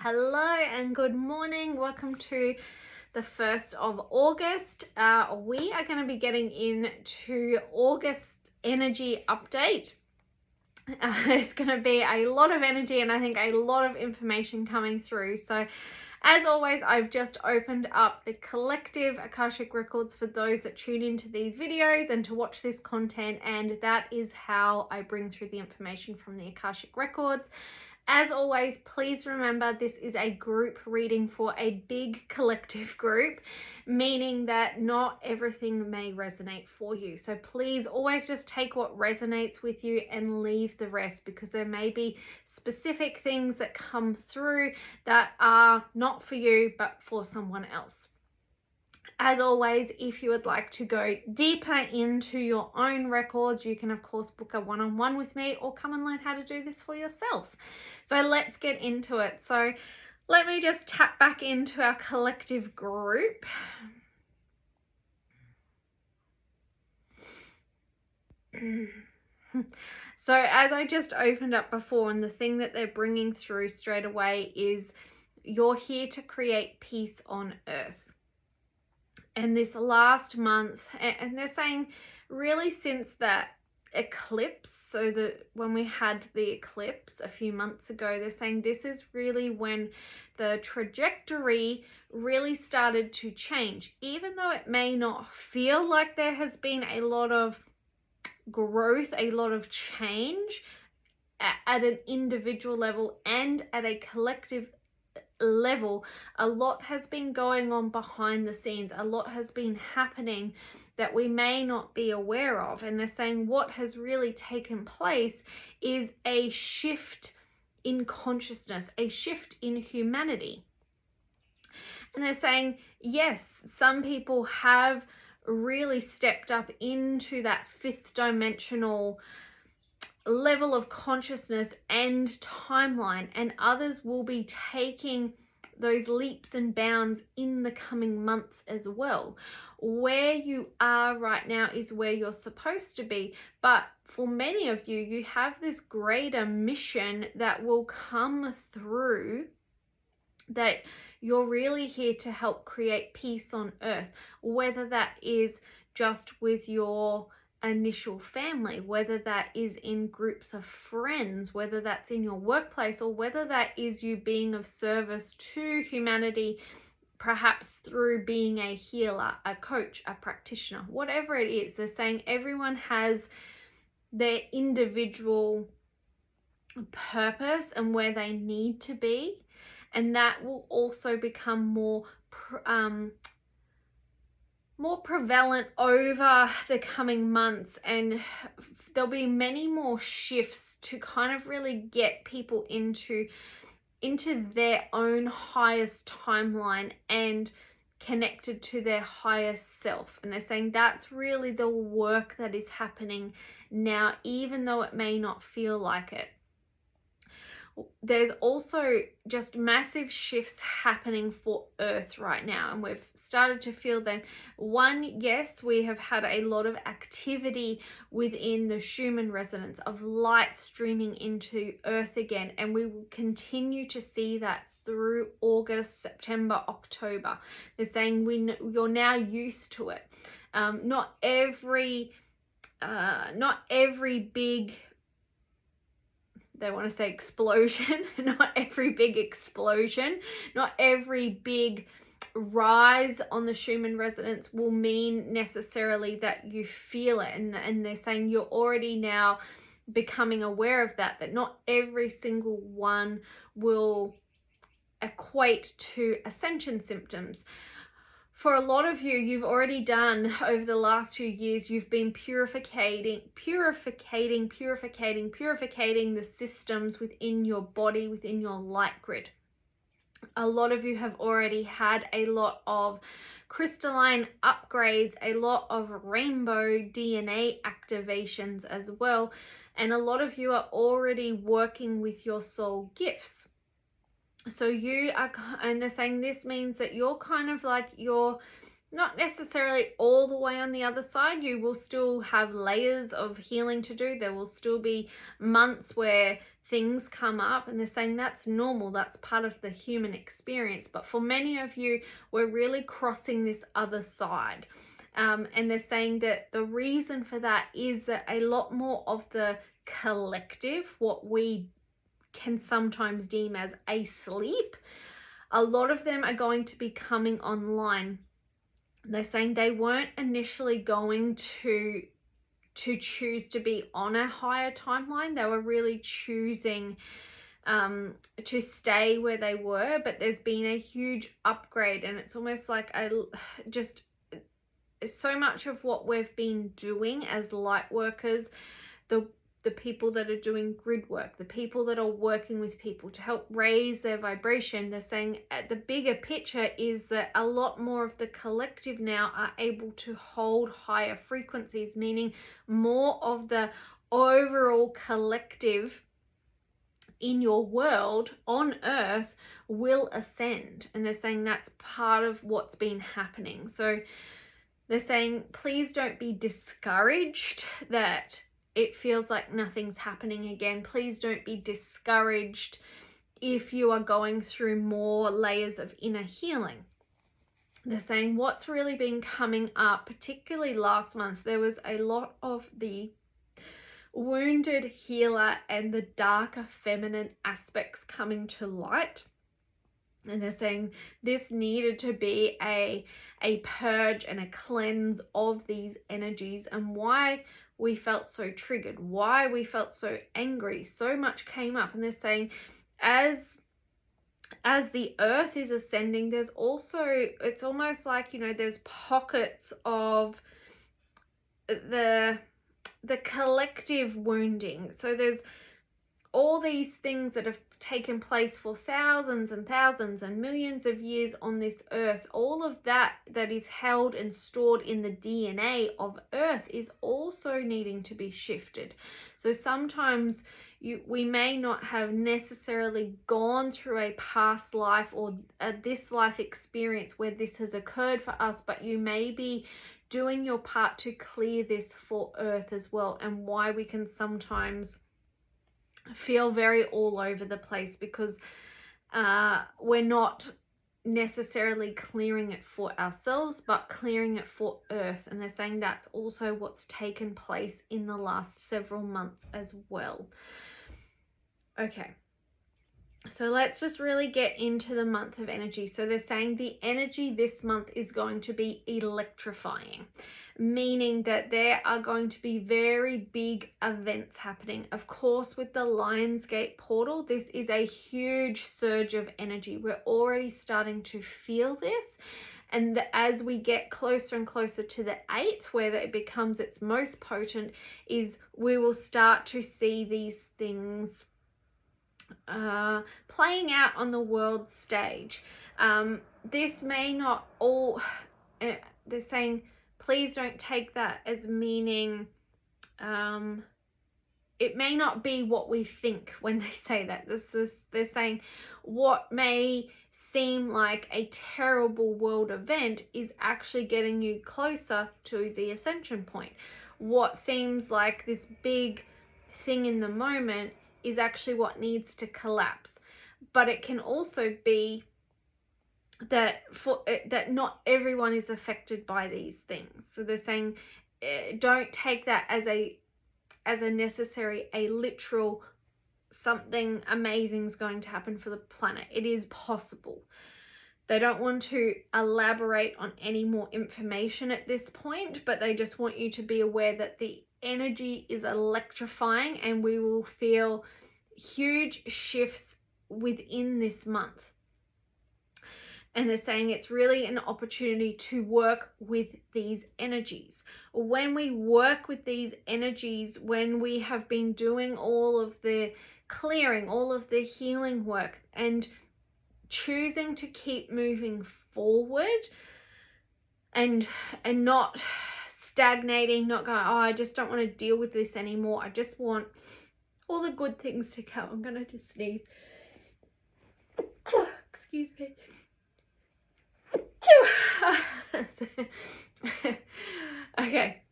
Hello and good morning. Welcome to the 1st of August. We are going to be getting into August energy update. It's going to be a lot of energy and I think a lot of information coming through. So as always, I've just opened up the collective Akashic records for those that tune into these videos and to watch this content, and that is how I bring through the information from the Akashic records. As always, please remember this is a group reading for a big collective group, meaning that not everything may resonate for you. So please always just take what resonates with you and leave the rest, because there may be specific things that come through that are not for you but for someone else. As always, if you would like to go deeper into your own records, you can of course book a one-on-one with me or come and learn how to do this for yourself. So let's get into it. So let me just tap back into our collective group. So as I just opened up before, and the thing that they're bringing through straight away is you're here to create peace on earth. And this last month, and they're saying really since that eclipse, so that when we had the eclipse a few months ago, they're saying this is really when the trajectory really started to change. Even though it may not feel like there has been a lot of growth, a lot of change at an individual level and at a collective level, a lot has been going on behind the scenes. A lot has been happening that we may not be aware of. And they're saying what has really taken place is a shift in consciousness, a shift in humanity. And they're saying, yes, some people have really stepped up into that fifth dimensional level of consciousness and timeline, and others will be taking those leaps and bounds in the coming months as well. Where you are right now is where you're supposed to be, but for many of you, you have this greater mission that will come through, that you're really here to help create peace on earth, whether that is just with your initial family, whether that is in groups of friends, whether that's in your workplace, or whether that is you being of service to humanity, perhaps through being a healer, a coach, a practitioner, whatever it is. They're saying everyone has their individual purpose and where they need to be, and that will also become more prevalent over the coming months, and there'll be many more shifts to kind of really get people into their own highest timeline and connected to their highest self. And they're saying that's really the work that is happening now, even though it may not feel like it. There's also just massive shifts happening for Earth right now, and we've started to feel them. One, yes, we have had a lot of activity within the Schumann resonance of light streaming into Earth again, and we will continue to see that through August, September, October. They're saying you're now used to it. Not every big, they want to say explosion, not every big explosion, not every big rise on the Schumann resonance will mean necessarily that you feel it. And they're saying you're already now becoming aware of that not every single one will equate to ascension symptoms. For a lot of you, you've already done over the last few years, you've been purifying the systems within your body, within your light grid. A lot of you have already had a lot of crystalline upgrades, a lot of rainbow DNA activations as well. And a lot of you are already working with your soul gifts. So you are, and they're saying this means that you're kind of like, you're not necessarily all the way on the other side. You will still have layers of healing to do. There will still be months where things come up, and they're saying that's normal, that's part of the human experience. But for many of you, we're really crossing this other side. And they're saying that the reason for that is that a lot more of the collective, what we can sometimes deem as a sleep, a lot of them are going to be coming online. They're saying they weren't initially going to choose to be on a higher timeline. They were really choosing to stay where they were, but there's been a huge upgrade, and it's almost like just so much of what we've been doing as light workers, the people that are doing grid work, the people that are working with people to help raise their vibration, they're saying the bigger picture is that a lot more of the collective now are able to hold higher frequencies, meaning more of the overall collective in your world on earth will ascend. And they're saying that's part of what's been happening. So they're saying, please don't be discouraged that it feels like nothing's happening again. Please don't be discouraged if you are going through more layers of inner healing. They're saying what's really been coming up, particularly last month, there was a lot of the wounded healer and the darker feminine aspects coming to light. And they're saying this needed to be a purge and a cleanse of these energies, and why we felt so triggered, why we felt so angry, so much came up. And they're saying as the earth is ascending, there's also, it's almost like, there's pockets of the collective wounding. So there's all these things that have taken place for thousands and thousands and millions of years on this earth. All of that is held and stored in the DNA of earth is also needing to be shifted. So sometimes we may not have necessarily gone through a past life or this life experience where this has occurred for us, but you may be doing your part to clear this for earth as well, and why we can sometimes feel very all over the place because we're not necessarily clearing it for ourselves, but clearing it for earth. And they're saying that's also what's taken place in the last several months as well. Okay, so let's just really get into the month of energy. So they're saying the energy this month is going to be electrifying, meaning that there are going to be very big events happening. Of course, with the Lionsgate portal, this is a huge surge of energy. We're already starting to feel this. And as we get closer and closer to the 8th, where it becomes its most potent, is we will start to see these things playing out on the world stage. This may not all, they're saying, please don't take that as meaning, it may not be what we think when they say that. They're saying what may seem like a terrible world event is actually getting you closer to the ascension point. What seems like this big thing in the moment is actually what needs to collapse. But it can also be that that not everyone is affected by these things. So they're saying don't take that as a necessary, a literal something amazing is going to happen for the planet. It is possible. They don't want to elaborate on any more information at this point, but they just want you to be aware that the energy is electrifying and we will feel huge shifts within this month. And they're saying it's really an opportunity to work with these energies. When we work with these energies, when we have been doing all of the clearing, all of the healing work, and choosing to keep moving forward and not stagnating, not going, oh, I just don't want to deal with this anymore. I just want all the good things to come. I'm going to just sneeze. Excuse me. Okay.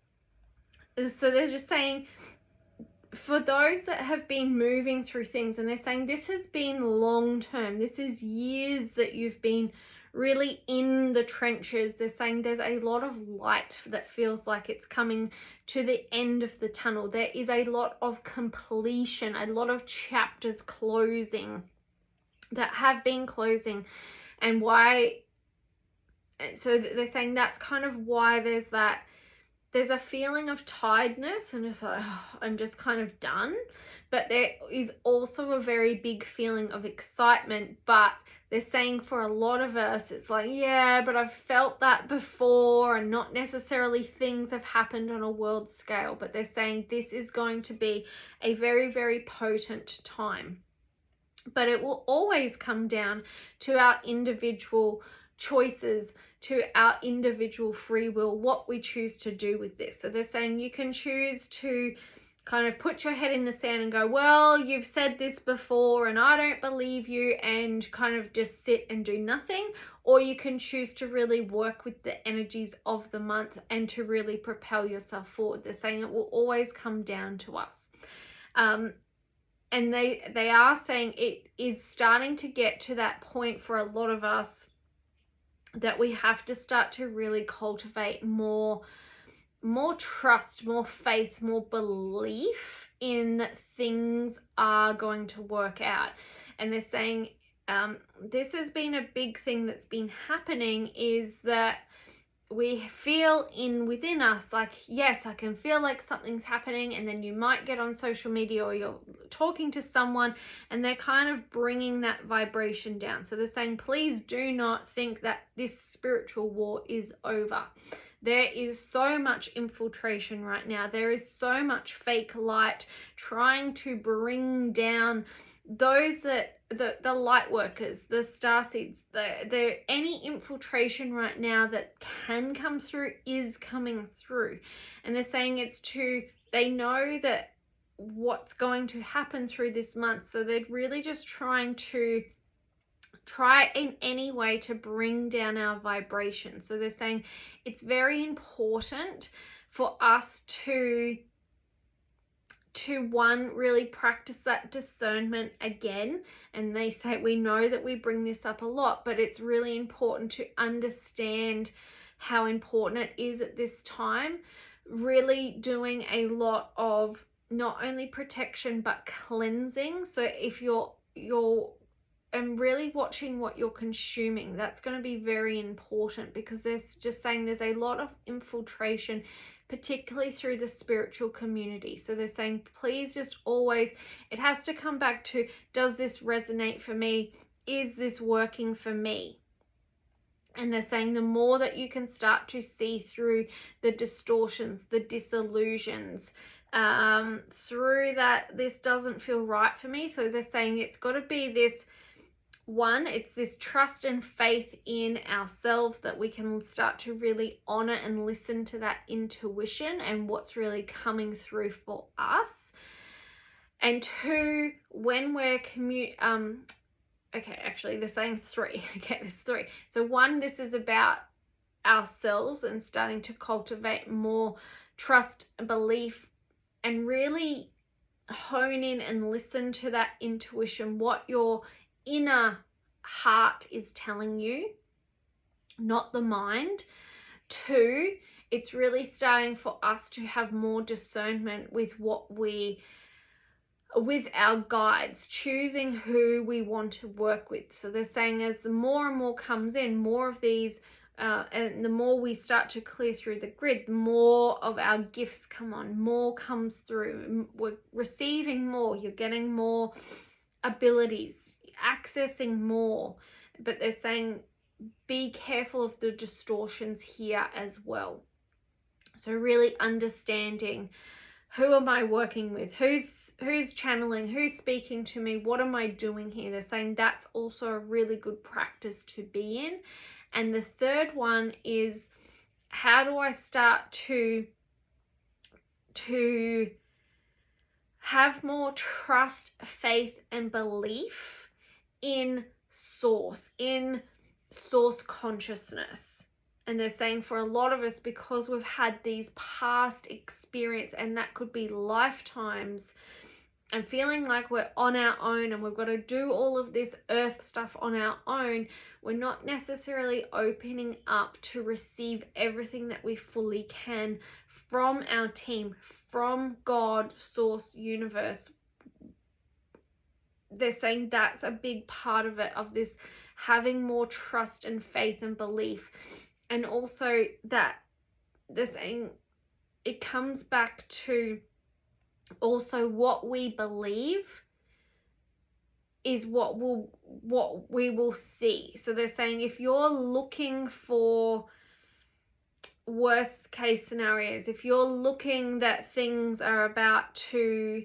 So they're just saying, for those that have been moving through things, and they're saying this has been long term, this is years that you've been really in the trenches. They're saying there's a lot of light that feels like it's coming to the end of the tunnel. There is a lot of completion, a lot of chapters closing that have been closing. And why, so they're saying that's kind of why there's a feeling of tiredness and just like, oh, I'm just kind of done. But there is also a very big feeling of excitement. But they're saying for a lot of us, it's like, yeah, but I've felt that before, and not necessarily things have happened on a world scale. But they're saying this is going to be a very, very potent time. But it will always come down to our individual choices, to our individual free will, what we choose to do with this. So they're saying you can choose to kind of put your head in the sand and go, well, you've said this before and I don't believe you, and kind of just sit and do nothing. Or you can choose to really work with the energies of the month and to really propel yourself forward. They're saying it will always come down to us. And they are saying it is starting to get to that point for a lot of us that we have to start to really cultivate more trust, more faith, more belief in that things are going to work out. And they're saying this has been a big thing that's been happening, is that we feel within us like, yes, I can feel like something's happening, and then you might get on social media or you're talking to someone and they're kind of bringing that vibration down. So they're saying, please do not think that this spiritual war is over. There is so much infiltration right now. There is so much fake light trying to bring down those that the light workers, the starseeds, the any infiltration right now that can come through is coming through. And they're saying they know that what's going to happen through this month, so they're really just trying in any way to bring down our vibration. So they're saying it's very important for us to one, really practice that discernment again. And they say, we know that we bring this up a lot, but it's really important to understand how important it is at this time. Really doing a lot of not only protection but cleansing. So if you're and really watching what you're consuming, that's going to be very important, because they're just saying there's a lot of infiltration, particularly through the spiritual community. So they're saying, please just always, it has to come back to, does this resonate for me? Is this working for me? And they're saying the more that you can start to see through the distortions, the disillusions, through that, this doesn't feel right for me. So they're saying it's got to be this one, it's this trust and faith in ourselves that we can start to really honor and listen to that intuition and what's really coming through for us. And two, when we're okay, actually they're saying three. Okay, there's three. So one, this is about ourselves and starting to cultivate more trust and belief and really hone in and listen to that intuition, what your inner heart is telling you, not the mind. Two, it's really starting for us to have more discernment with with our guides, choosing who we want to work with. So they're saying as the more and more comes in, more of these and the more we start to clear through the grid, the more of our gifts come on, more comes through. We're receiving more, you're getting more abilities, accessing more. But they're saying be careful of the distortions here as well. So really understanding, who am I working with? Who's channeling? Who's speaking to me? What am I doing here? They're saying that's also a really good practice to be in. And the third one is, how do I start to have more trust, faith, and belief in source consciousness? And they're saying for a lot of us, because we've had these past experience, and that could be lifetimes, and feeling like we're on our own and we've got to do all of this earth stuff on our own, we're not necessarily opening up to receive everything that we fully can from our team, from God, source, universe. They're saying that's a big part of it, of this having more trust and faith and belief. And also that they're saying it comes back to also what we believe is what we will see. So they're saying if you're looking for worst case scenarios, if you're looking that things are about to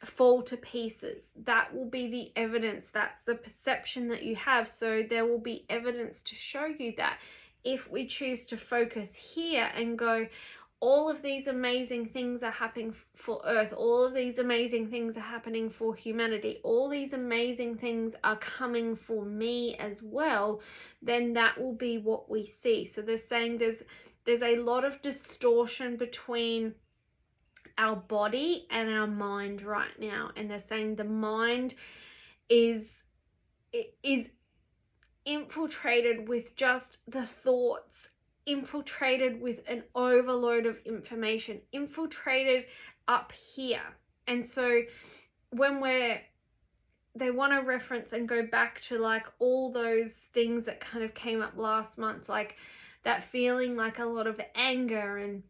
fall to pieces, that will be the evidence. That's the perception that you have. So there will be evidence to show you that. If we choose to focus here and go, all of these amazing things are happening for Earth, all of these amazing things are happening for humanity, all these amazing things are coming for me as well, then that will be what we see. So they're saying there's a lot of distortion between our body and our mind right now. And they're saying the mind is infiltrated with just the thoughts, infiltrated with an overload of information, infiltrated up here. And so when they want to reference and go back to like all those things that kind of came up last month, like that feeling like a lot of anger and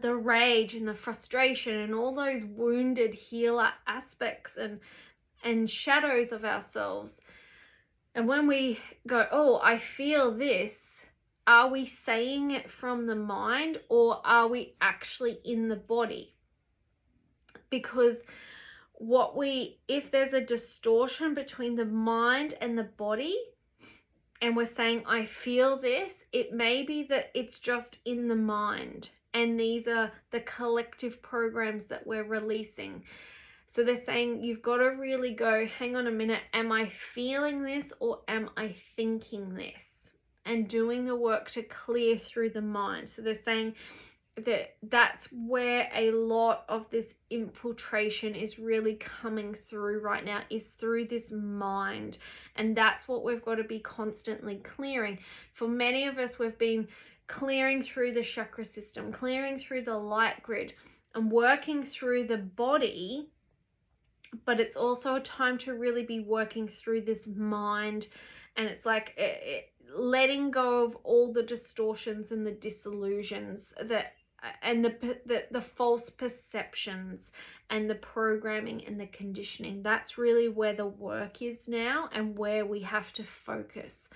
the rage and the frustration and all those wounded healer aspects and shadows of ourselves. And when we go, oh, I feel this, are we saying it from the mind or are we actually in the body? Because if there's a distortion between the mind and the body, and we're saying, I feel this, it may be that it's just in the mind. And these are the collective programs that we're releasing. So they're saying you've got to really go, hang on a minute, am I feeling this or am I thinking this? And doing the work to clear through the mind. So they're saying that's where a lot of this infiltration is really coming through right now, is through this mind. And that's what we've got to be constantly clearing. For many of us, we've been clearing through the chakra system, clearing through the light grid and working through the body, but it's also a time to really be working through this mind. And it's like letting go of all the distortions and the disillusions and the false perceptions and the programming and the conditioning. That's really where the work is now and where we have to focus.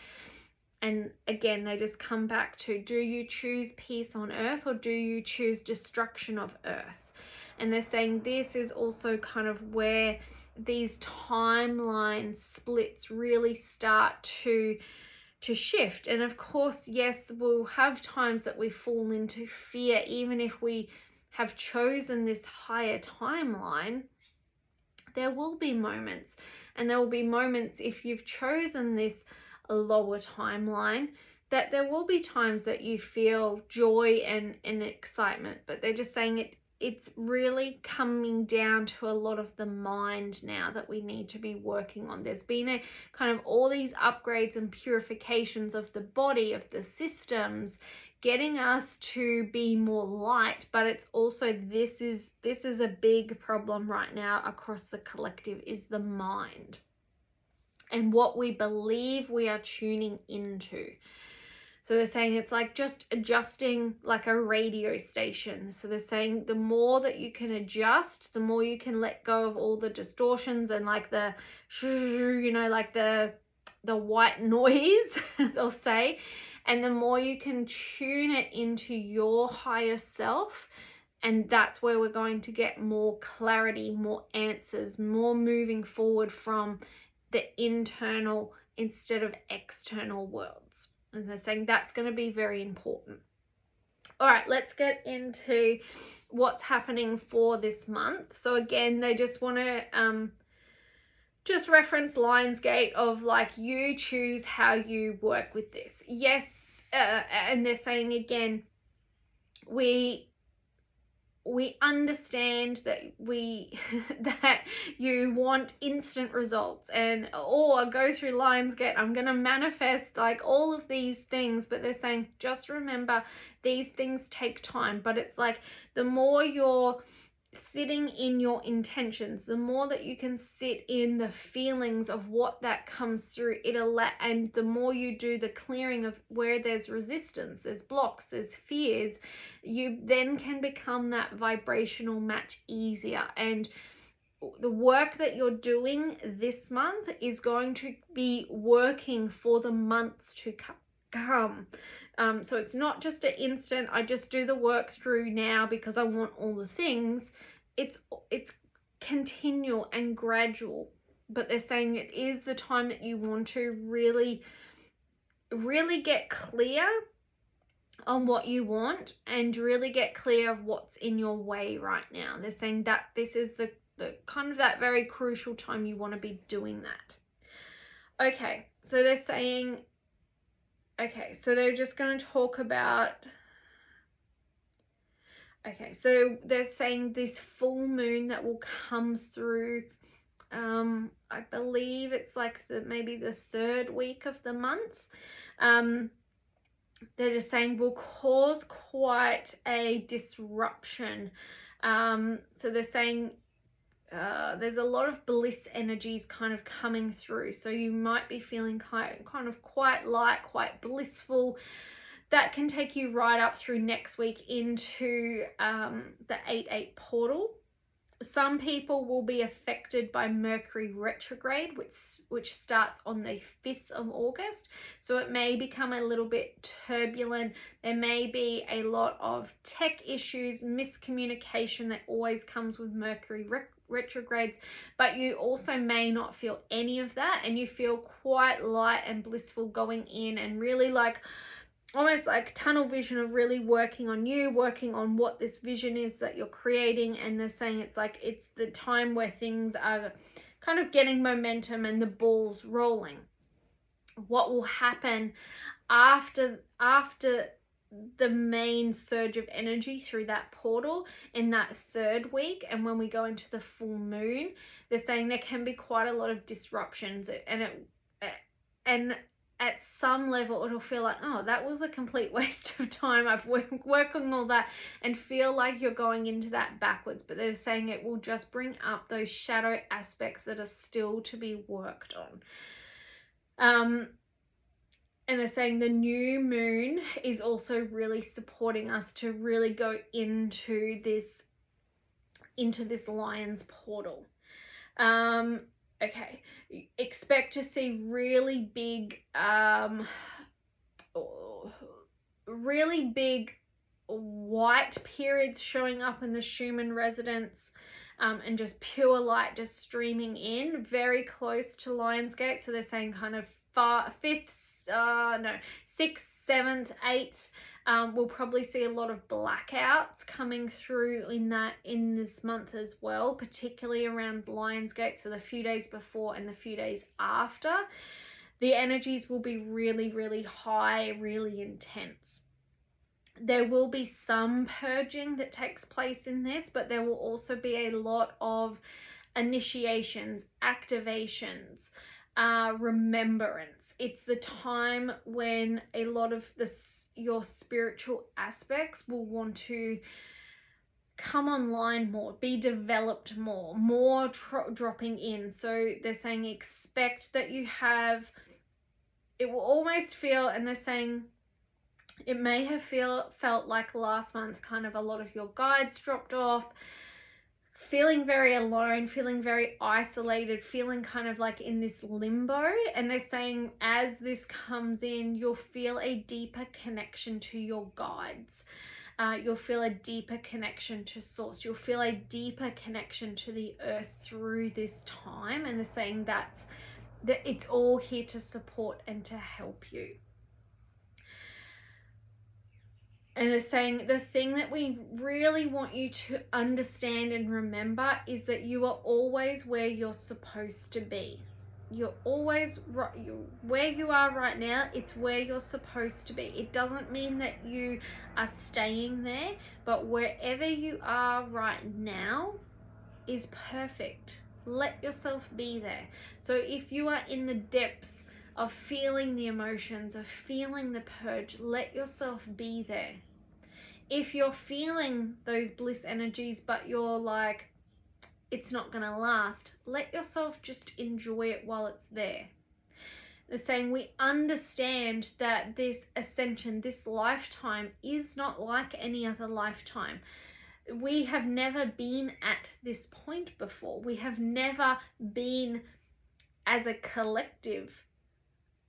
And again, they just come back to, do you choose peace on earth or do you choose destruction of earth? And they're saying this is also kind of where these timeline splits really start to shift. And of course, yes, we'll have times that we fall into fear, even if we have chosen this higher timeline. There will be moments, and there will be moments if you've chosen this lower timeline, that there will be times that you feel joy and excitement. But they're just saying it's really coming down to a lot of the mind now that we need to be working on. There's been a kind of all these upgrades and purifications of the body, of the systems, getting us to be more light, but it's also this is a big problem right now across the collective, is the mind and what we believe we are tuning into. So they're saying it's like just adjusting like a radio station. So they're saying the more that you can adjust, the more you can let go of all the distortions and like the, like the white noise, they'll say, and the more you can tune it into your higher self. And that's where we're going to get more clarity, more answers, more moving forward from the internal instead of external worlds. And they're saying that's going to be very important. All right, let's get into what's happening for this month. So again, they just want to just reference Lionsgate of like, you choose how you work with this. Yes, and they're saying again, we understand that that you want instant results, and I go through Lionsgate, I'm going to manifest like all of these things, but they're saying just remember these things take time. But it's like the more you're sitting in your intentions, the more that you can sit in the feelings of what that comes through, and the more you do the clearing of where there's resistance, there's blocks, there's fears, you then can become that vibrational match easier. And the work that you're doing this month is going to be working for the months to come. So it's not just an instant, I just do the work through now because I want all the things. It's continual and gradual, but they're saying it is the time that you want to really get clear on what you want and really get clear of what's in your way right now. They're saying that this is the kind of that very crucial time you want to be doing that. Okay, so they're saying, okay, so they're just going to talk about, okay, so they're saying this full moon that will come through, I believe it's like maybe the 3rd week of the month. They're just saying will cause quite a disruption. So they're saying there's a lot of bliss energies kind of coming through. So you might be feeling kind of quite light, quite blissful. That can take you right up through next week into the 8/8 portal. Some people will be affected by Mercury retrograde, which starts on the 5th of August. So it may become a little bit turbulent. There may be a lot of tech issues, miscommunication that always comes with Mercury retrogrades, but you also may not feel any of that, and you feel quite light and blissful going in, and really like almost like tunnel vision of really working on what this vision is that you're creating. And they're saying it's like it's the time where things are kind of getting momentum and the ball's rolling. What will happen after the main surge of energy through that portal in that 3rd week, and when we go into the full moon, they're saying there can be quite a lot of disruptions, and at some level it'll feel like, oh, that was a complete waste of time. I've worked on all that, and feel like you're going into that backwards. But they're saying it will just bring up those shadow aspects that are still to be worked on. And they're saying the new moon is also really supporting us to really go into this lion's portal. Okay, expect to see really big white periods showing up in the Schumann resonance, and just pure light just streaming in very close to Lionsgate. So they're saying kind of 6th, 7th, 8th. We'll probably see a lot of blackouts coming through in this month as well, particularly around Lionsgate. So the few days before and the few days after, the energies will be really, really high, really intense. There will be some purging that takes place in this, but there will also be a lot of initiations, activations, remembrance. It's the time when a lot of your spiritual aspects will want to come online more, be developed more dropping in. So they're saying expect that you have, it will almost feel, and they're saying it may have felt like last month kind of a lot of your guides dropped off, feeling very alone, feeling very isolated, feeling kind of like in this limbo. And they're saying as this comes in, you'll feel a deeper connection to your guides. You'll feel a deeper connection to source. You'll feel a deeper connection to the earth through this time. And they're saying that it's all here to support and to help you. And they're saying the thing that we really want you to understand and remember is that you are always where you're supposed to be. you're always right. Where you are right now, it's where you're supposed to be. It doesn't mean that you are staying there, but wherever you are right now is perfect. Let yourself be there. So if you are in the depths of feeling the emotions, of feeling the purge, let yourself be there. If you're feeling those bliss energies, but you're like, it's not going to last, let yourself just enjoy it while it's there. They're saying we understand that this ascension, this lifetime, is not like any other lifetime. We have never been at this point before. We have never been, as a collective,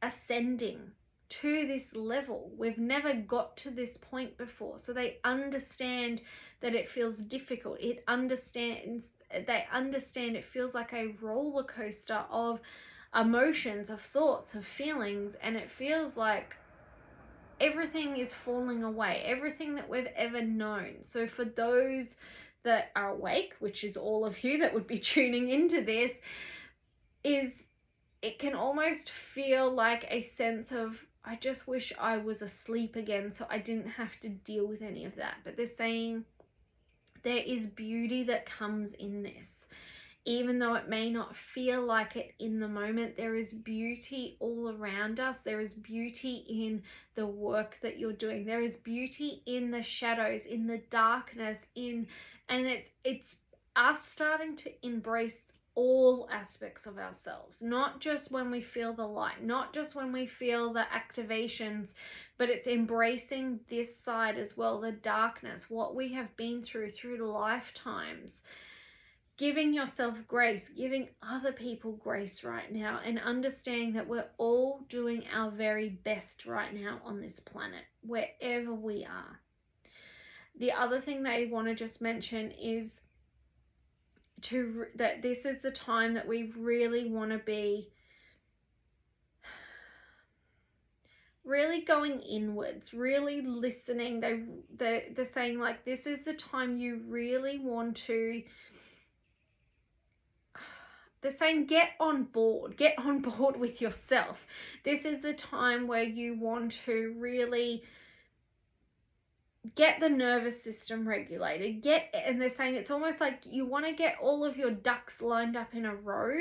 ascending to this level. We've never got to this point before. So they understand that it feels difficult. They understand it feels like a roller coaster of emotions, of thoughts, of feelings, and it feels like everything is falling away, everything that we've ever known. So for those that are awake, which is all of you that would be tuning into this, it can almost feel like a sense of, I just wish I was asleep again so I didn't have to deal with any of that. But they're saying there is beauty that comes in this. Even though it may not feel like it in the moment, there is beauty all around us. There is beauty in the work that you're doing. There is beauty in the shadows, in the darkness, and it's us starting to embrace all aspects of ourselves, not just when we feel the light, not just when we feel the activations, but it's embracing this side as well, the darkness, what we have been through the lifetimes. Giving yourself grace, giving other people grace right now, and understanding that we're all doing our very best right now on this planet, wherever we are. The other thing that I want to just mention is that this is the time that we really want to be really going inwards, really listening. They're saying, like, this is the time you really want to, they're saying, get on board with yourself. This is the time where you want to really get the nervous system regulated, and they're saying it's almost like you want to get all of your ducks lined up in a row.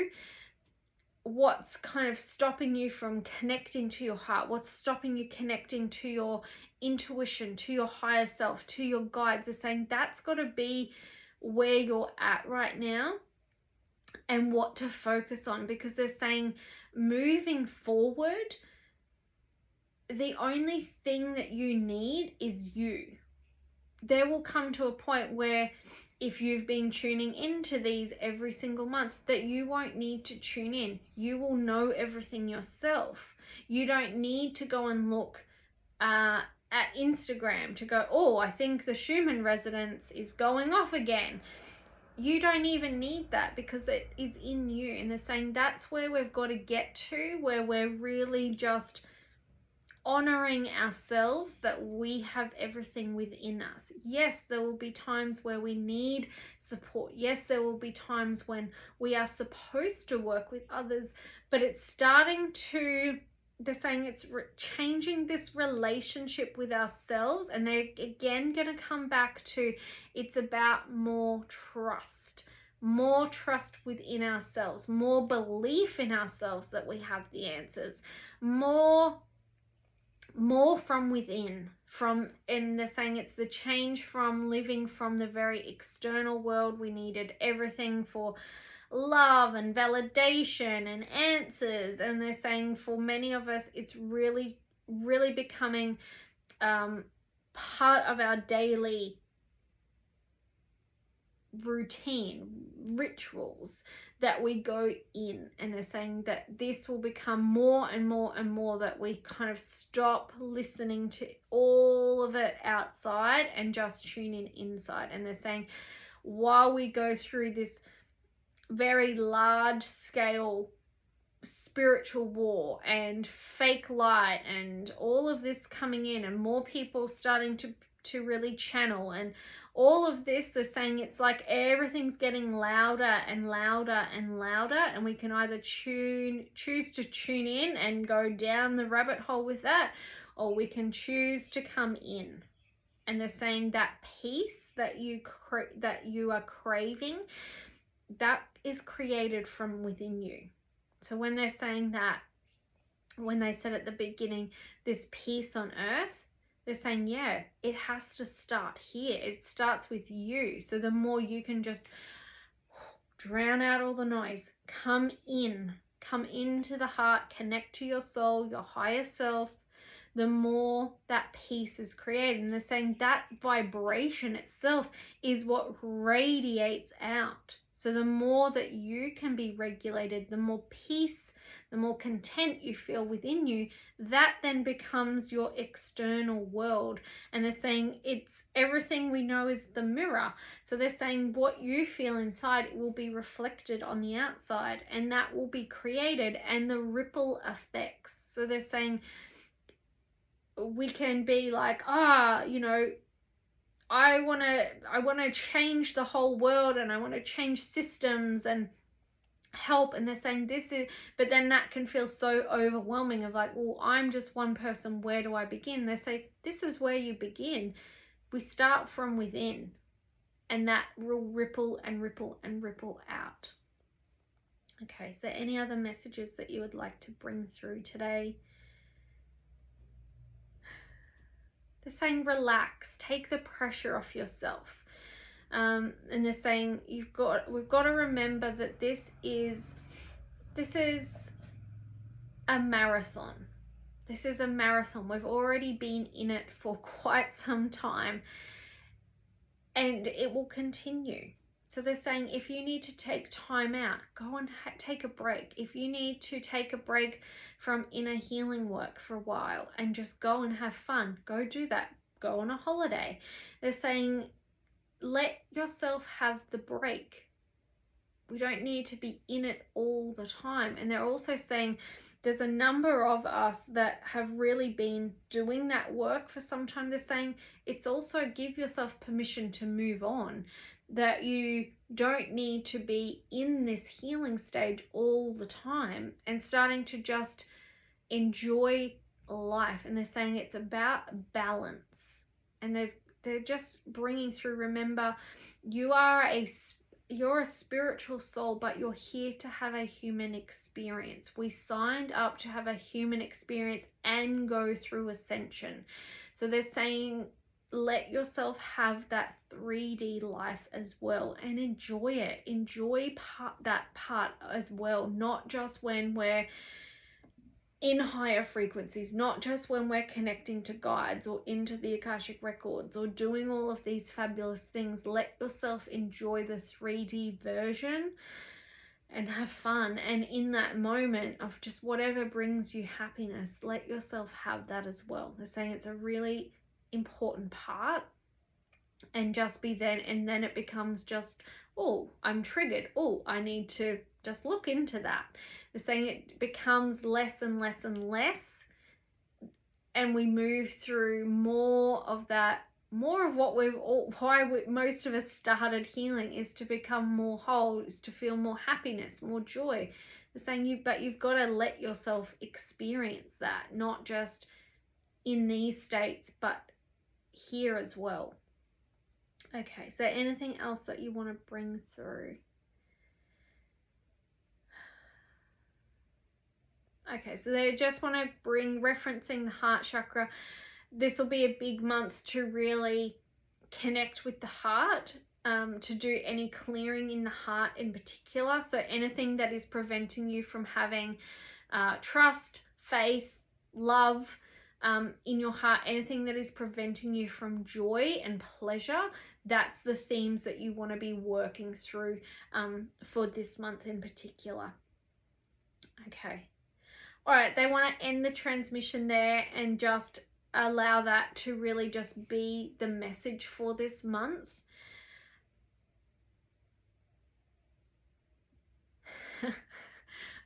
What's kind of stopping you from connecting to your heart? What's stopping you connecting to your intuition, to your higher self, to your guides? They're saying that's got to be where you're at right now and what to focus on, because they're saying moving forward, the only thing that you need is you. There will come to a point where, if you've been tuning into these every single month, that you won't need to tune in. You will know everything yourself. You don't need to go and look at Instagram to go, oh, I think the Schumann resonance is going off again. You don't even need that, because it is in you. And they're saying that's where we've got to get to, where we're really just honoring ourselves, that we have everything within us. Yes, there will be times where we need support. Yes, there will be times when we are supposed to work with others, but it's starting to, they're saying it's changing this relationship with ourselves. And they're again going to come back to, it's about more trust within ourselves, more belief in ourselves that we have the answers, more from within, and they're saying it's the change from living from the very external world. We needed everything for love and validation and answers, and they're saying for many of us it's really becoming part of our daily routine, rituals that we go in. And they're saying that this will become more and more and more, that we kind of stop listening to all of it outside and just tune in inside. And they're saying while we go through this very large scale spiritual war and fake light and all of this coming in, and more people starting to really channel. And all of this, they're saying it's like everything's getting louder and louder and louder, and we can either choose to tune in and go down the rabbit hole with that, or we can choose to come in. And they're saying that peace that you are craving, that is created from within you. So when they're saying that, when they said at the beginning, this peace on earth, they're saying, yeah, it has to start here. It starts with you. So the more you can just drown out all the noise, come into the heart, connect to your soul, your higher self, the more that peace is created. And they're saying that vibration itself is what radiates out. So the more that you can be regulated, the more peace, the more content you feel within you, that then becomes your external world. And they're saying it's everything we know is the mirror. So they're saying what you feel inside, it will be reflected on the outside, and that will be created, and the ripple effects. So they're saying we can be like, you know, I want to change the whole world, and I want to change systems and help. And they're saying this is, but then that can feel so overwhelming of like, well, I'm just one person, where do I begin? They say this is where you begin. We start from within, and that will ripple and ripple and ripple out. Okay, so any other messages that you would like to bring through today? They're saying relax, take the pressure off yourself. And they're saying we've got to remember that this is a marathon. This is a marathon. We've already been in it for quite some time, and it will continue. So they're saying if you need to take time out, go and take a break. If you need to take a break from inner healing work for a while and just go and have fun, go do that. Go on a holiday. They're saying let yourself have the break. We don't need to be in it all the time. And they're also saying there's a number of us that have really been doing that work for some time. They're saying it's also give yourself permission to move on, that you don't need to be in this healing stage all the time, and starting to just enjoy life. And they're saying it's about balance. And they're just bringing through, remember, you're a spiritual soul, but you're here to have a human experience. We signed up to have a human experience and go through ascension. So they're saying let yourself have that 3D life as well, and enjoy it. Enjoy that part as well, not just when we're in higher frequencies, not just when we're connecting to guides or into the Akashic records or doing all of these fabulous things. Let yourself enjoy the 3D version and have fun. And in that moment of just whatever brings you happiness, let yourself have that as well. They're saying it's a really important part, and just be then, and then it becomes just, oh, I'm triggered, oh, I need to just look into that. They're saying it becomes less and less and less, and we move through more of that, more of what most of us started healing, is to become more whole, is to feel more happiness, more joy. They're saying you've got to let yourself experience that, not just in these states, but here as well. Okay, so anything else that you want to bring through? Okay, so they just want to bring, referencing the heart chakra, this will be a big month to really connect with the heart, to do any clearing in the heart in particular. So anything that is preventing you from having trust, faith, love, in your heart, anything that is preventing you from joy and pleasure, that's the themes that you want to be working through for this month in particular. Okay. All right, they want to end the transmission there and just allow that to really just be the message for this month.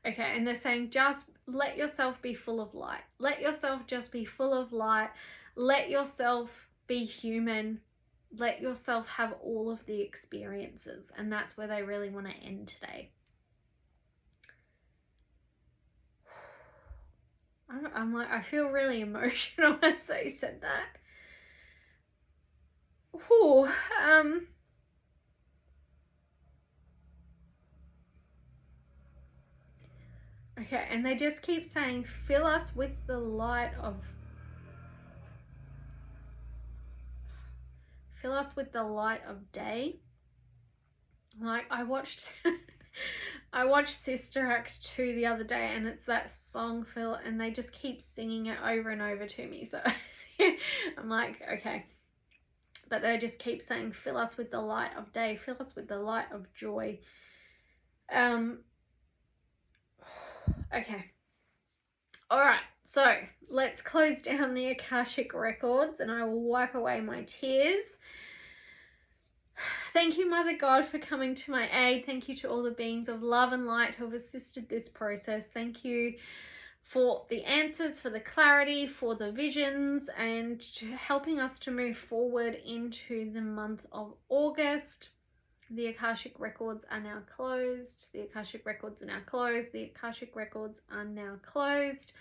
Okay, and they're saying just let yourself be full of light. Let yourself just be full of light. Let yourself be human, let yourself have all of the experiences. And that's where they really want to end today. I'm like, I feel really emotional as they said that. Whew, okay, and they just keep saying, fill us with the light of day. Like, I watched I watched Sister Act 2 the other day, and it's that song, Phil, and they just keep singing it over and over to me. So I'm like, okay. But they just keep saying, fill us with the light of day, fill us with the light of joy. Okay. All right. So let's close down the Akashic records, and I will wipe away my tears. Thank you, Mother God, for coming to my aid. Thank you to all the beings of love and light who have assisted this process. Thank you for the answers, for the clarity, for the visions, and to helping us to move forward into the month of August. The Akashic records are now closed. The Akashic records are now closed. The Akashic records are now closed.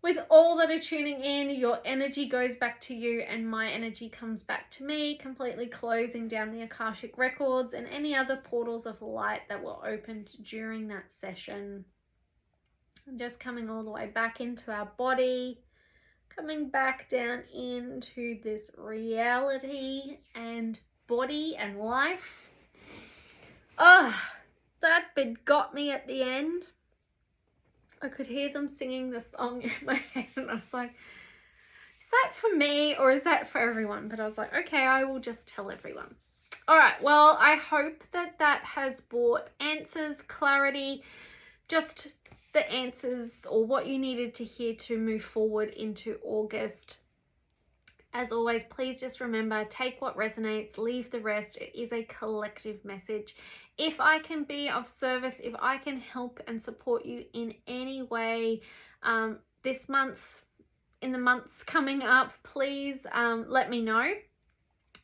With all that are tuning in, your energy goes back to you and my energy comes back to me, completely closing down the Akashic records and any other portals of light that were opened during that session. And just coming all the way back into our body, coming back down into this reality and body and life. Oh, that bit got me at the end. I could hear them singing the song in my head, and I was like, is that for me or is that for everyone? But I was like, okay, I will just tell everyone. All right, well, I hope that that has brought answers, clarity, just the answers or what you needed to hear to move forward into August. As always, please just remember, take what resonates, leave the rest. It is a collective message. If I can be of service, if I can help and support you in any way this month, in the months coming up, please let me know.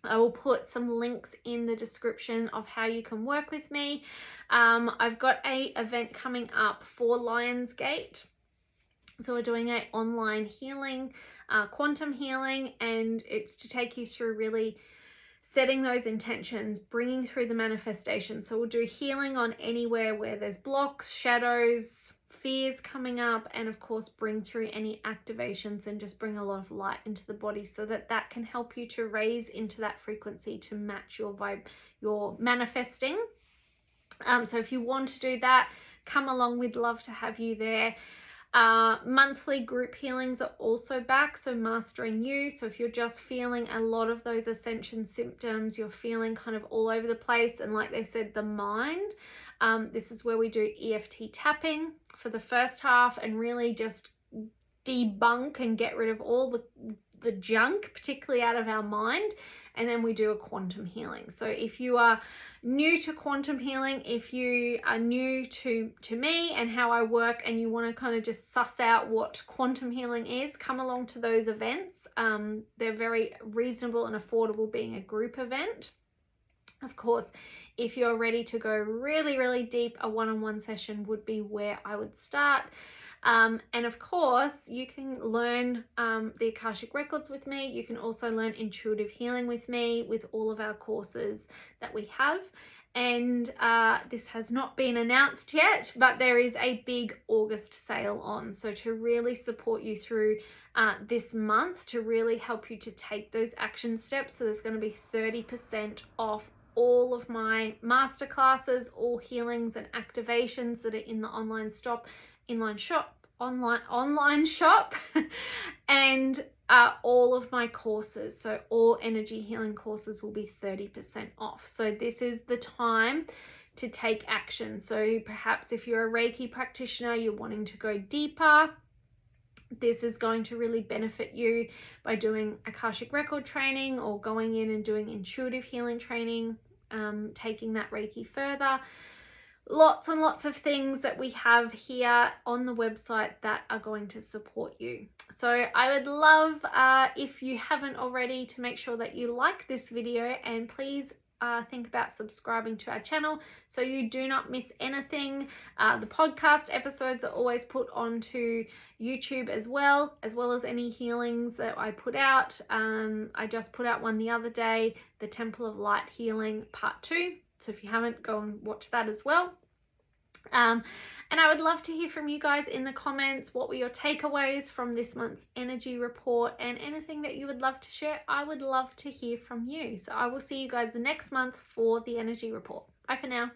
I will put some links in the description of how you can work with me. I've got an event coming up for Lionsgate. So we're doing an online healing, quantum healing, and it's to take you through really setting those intentions, bringing through the manifestation. So we'll do healing on anywhere where there's blocks, shadows, fears coming up, and of course bring through any activations and just bring a lot of light into the body so that that can help you to raise into that frequency to match your vibe, your manifesting. So if you want to do that, come along. We'd love to have you there. Monthly group healings are also back, so Mastering You. So if you're just feeling a lot of those ascension symptoms, you're feeling kind of all over the place, and like they said, the mind, this is where we do EFT tapping for the first half and really just debunk and get rid of all the junk, particularly out of our mind, and then we do a quantum healing. So if you are new to quantum healing, if you are new to me and how I work, and you want to kind of just suss out what quantum healing is, come along to those events. They're very reasonable and affordable, being a group event. Of course, if you're ready to go really, really deep, a one-on-one session would be where I would start. And of course, you can learn the Akashic Records with me. You can also learn intuitive healing with me with all of our courses that we have. And this has not been announced yet, but there is a big August sale on. So to really support you through this month, to really help you to take those action steps. So there's going to be 30% off all of my masterclasses, all healings and activations that are in the online shop, and all of my courses. So all energy healing courses will be 30% off. So this is the time to take action. So perhaps if you're a Reiki practitioner, you're wanting to go deeper, this is going to really benefit you by doing Akashic record training or going in and doing intuitive healing training, taking that Reiki further. lots and lots of things that we have here on the website that are going to support you. So I would love, if you haven't already, to make sure that you like this video, and please think about subscribing to our channel so you do not miss anything. The podcast episodes are always put onto YouTube as well as any healings that I put out. I just put out one the other day, the Temple of Light Healing Part 2. So if you haven't, go and watch that as well. And I would love to hear from you guys in the comments. What were your takeaways from this month's energy report, and anything that you would love to share? I would love to hear from you. So I will see you guys next month for the energy report. Bye for now.